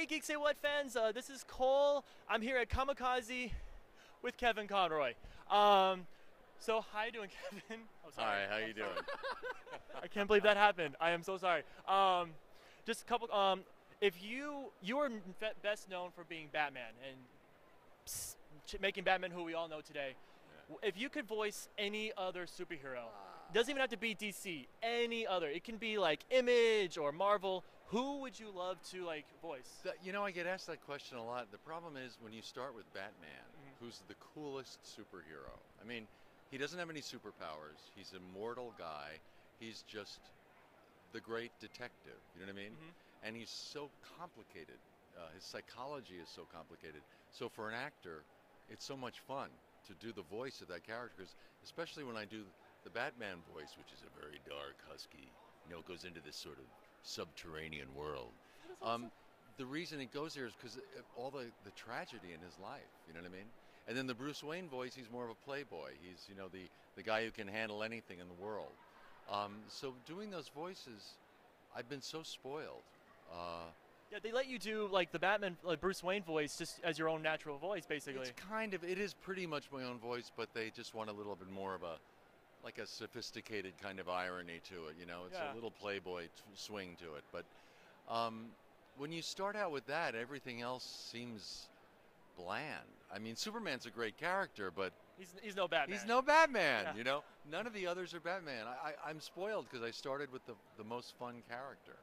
Hey, Geek Say What fans, this is Cole. I'm here at Comikazee with Kevin Conroy. How you doing, Kevin? Oh, sorry. Hi, how you doing? I can't believe that happened. I am so sorry. Just a couple. If you are best known for being Batman and making Batman who we all know today. If you could voice any other superhero, doesn't even have to be DC, any other. It can be like Image or Marvel. Who would you love to like voice? I get asked that question a lot. The problem is when you start with Batman, who's the coolest superhero. I mean, he doesn't have any superpowers. He's a mortal guy. He's just the great detective. You know what I mean? And he's so complicated. His psychology is so complicated. So for an actor, it's so much fun to do the voice of that character, because especially when I do the Batman voice, which is a very dark, husky, it goes into this sort of subterranean world. The reason it goes there is because all the tragedy in his life, you know what I mean? And then the Bruce Wayne voice, he's more of a playboy. He's, the guy who can handle anything in the world. So doing those voices, I've been so spoiled. Yeah, they let you do like the Batman, like Bruce Wayne voice, just as your own natural voice, basically. It is pretty much my own voice, but they just want a little bit more of like a sophisticated kind of irony to it. It's a little playboy swing to it. But when you start out with that, everything else seems bland. I mean, Superman's a great character, but he's no Batman. He's no Batman. Yeah. None of the others are Batman. I'm spoiled because I started with the most fun character.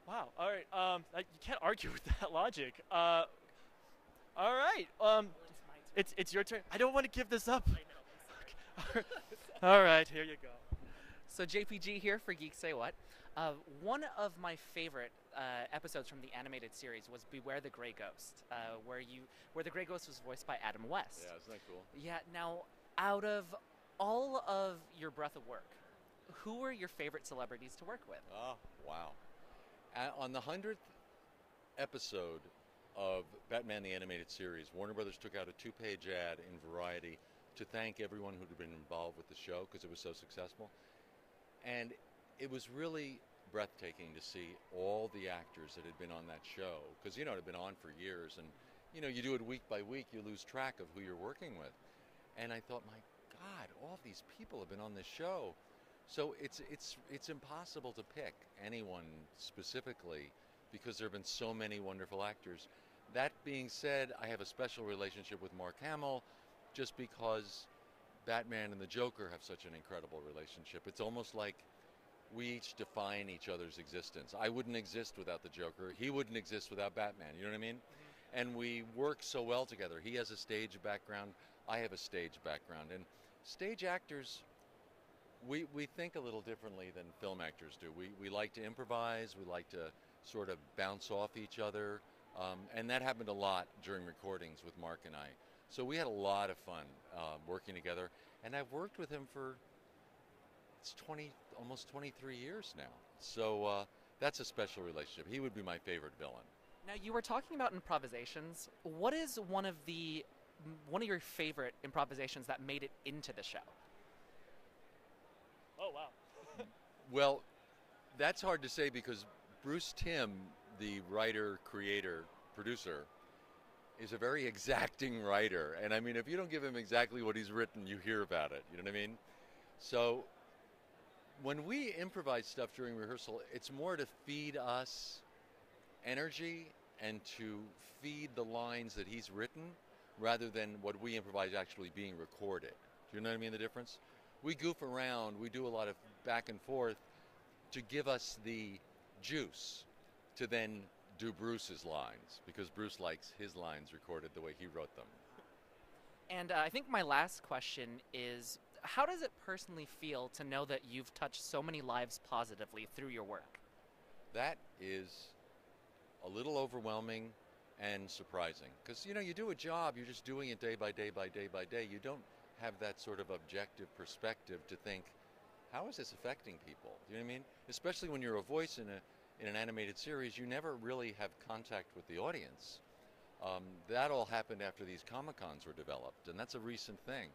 Wow. All right. You can't argue with that logic. All right. It's your turn. I don't want to give this up. All right. Here you go. So JPG here for Geek Say What. One of my favorite episodes from the animated series was Beware the Grey Ghost, where the Grey Ghost was voiced by Adam West. Yeah, isn't that cool? Yeah. Now, out of all of your breadth of work, who were your favorite celebrities to work with? Oh, wow. On the 100th episode of Batman the Animated Series, Warner Brothers took out a 2-page ad in Variety to thank everyone who'd been involved with the show because it was so successful. And it was really breathtaking to see all the actors that had been on that show, because, it had been on for years. And, you do it week by week, you lose track of who you're working with. And I thought, my God, all these people have been on this show. So it's impossible to pick anyone specifically because there have been so many wonderful actors. That being said, I have a special relationship with Mark Hamill just because Batman and the Joker have such an incredible relationship. It's almost like we each define each other's existence. I wouldn't exist without the Joker. He wouldn't exist without Batman. You know what I mean? And we work so well together. He has a stage background. I have a stage background. And stage actors, we think a little differently than film actors do. We like to improvise. We like to sort of bounce off each other. And that happened a lot during recordings with Mark and I. So we had a lot of fun working together. And I've worked with him for almost 23 years now. So that's a special relationship. He would be my favorite villain. Now, you were talking about improvisations. What is one of your favorite improvisations that made it into the show? Oh, wow. Well, that's hard to say because Bruce Timm, the writer, creator, producer, is a very exacting writer. And I mean, if you don't give him exactly what he's written, you hear about it. You know what I mean? So when we improvise stuff during rehearsal, it's more to feed us energy and to feed the lines that he's written rather than what we improvise actually being recorded. Do you know what I mean, the difference? We goof around, we do a lot of back and forth to give us the juice to then do Bruce's lines, because Bruce likes his lines recorded the way he wrote them. And I think my last question is, how does it personally feel to know that you've touched so many lives positively through your work? That is a little overwhelming and surprising, because you do a job, you're just doing it day by day by day by day. You don't have that sort of objective perspective to think, how is this affecting people? Do you know what I mean? Especially when you're a voice in an animated series, you never really have contact with the audience. That all happened after these Comic-Cons were developed, and that's a recent thing.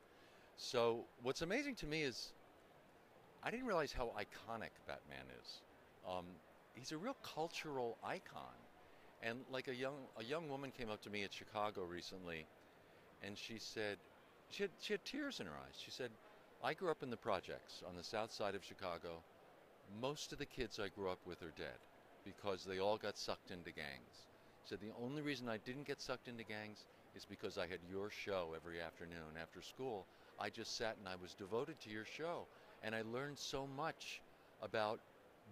So what's amazing to me is I didn't realize how iconic Batman is. He's a real cultural icon. And like a young woman came up to me at Chicago recently, and she said, she had tears in her eyes. She said, I grew up in the projects on the south side of Chicago. Most of the kids I grew up with are dead because they all got sucked into gangs. She said, the only reason I didn't get sucked into gangs is because I had your show every afternoon after school. I just sat and I was devoted to your show. And I learned so much about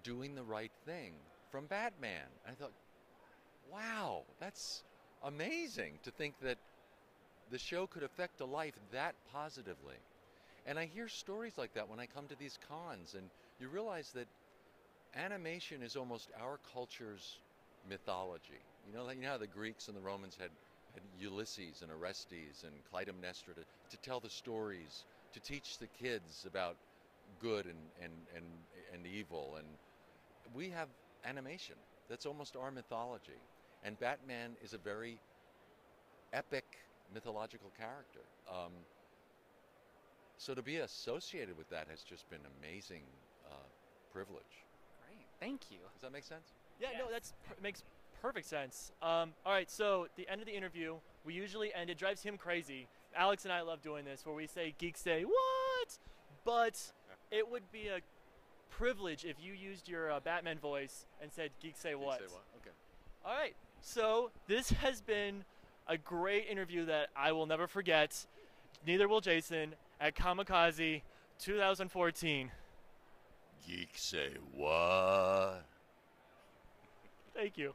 doing the right thing from Batman. I thought, wow, that's amazing to think that the show could affect a life that positively. And I hear stories like that when I come to these cons, and you realize that animation is almost our culture's mythology. You know how the Greeks and the Romans had Ulysses and Orestes and Clytemnestra to tell the stories, to teach the kids about good and evil. And we have animation. That's almost our mythology. And Batman is a very epic mythological character. So to be associated with that has just been amazing privilege. Great, thank you. Does that make sense? Yeah, Yes. no, makes perfect sense. All right, so at the end of the interview, we usually end. It drives him crazy. Alex and I love doing this, where we say "Geeks say what," but it would be a privilege if you used your Batman voice and said "Geeks say what." Say what? Okay. All right, so this has been a great interview that I will never forget. Neither will Jason at Comikazee 2014. Geeks say what? Thank you.